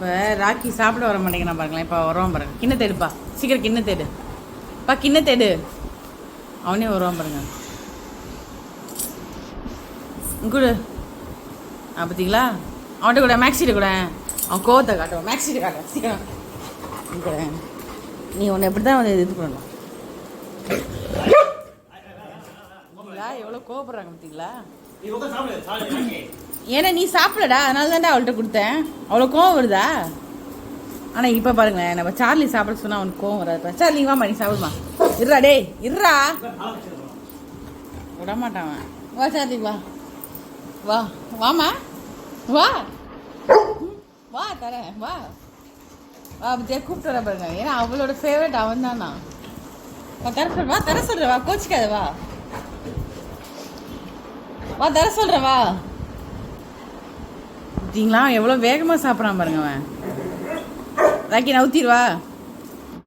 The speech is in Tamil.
இப்போ ராக்கி சாப்பிட வர மாட்டேங்கிறான் பாருங்களேன். இப்போ வருவான் பாருங்க. கிண்ண தேடுப்பா, சீக்கிரம் கிண்ண தேடு பா, கிண்ண தேடு. அவனே வருவான் பாருங்க. கூட பார்த்தீங்களா, அவன்கிட்ட கூட மேக்ஸிட்ட கூட அவன் கோவத்தை காட்டுவான். மேக்ஸிட்ட காட்டுவான் சீக்கிரம் கூட. நீ உன்னை எப்படி தான் வந்து இது பண்ணலாம். எவ்வளோ கோவப்படுறாங்க பார்த்தீங்களா. ஏன்னா நீ சாப்பிடடா, அதனால தான்டா அவள்கிட்ட கொடுத்தேன். அவ்வளோ கோவம் வருதா. ஆனால் இப்போ பாருங்களேன், நம்ம சார்லி சாப்பிட சொன்னால் அவனுக்கு கோவம் வராது. சார்லி வாமா, நீ சாப்பிடுமா. இருடா டே, இருடா. விடமாட்டான். வா சார்லி, வா வா, வாமா, வா வா, தரேன், வா வா. பத்தியா கூப்பிட்டு வர பாருங்க. ஏன்னா அவளோட ஃபேவரட் அவன் தானா. தர சொல்ற, வா தர சொல்ற, வா கோச்சிக்காத, வா வா தர சொல்ற, வா. பார்த்தீங்களா எவ்வளோ வேகமாக சாப்பிட்றான் பாருங்க அவன். ராக்கி நவுத்திடுவா.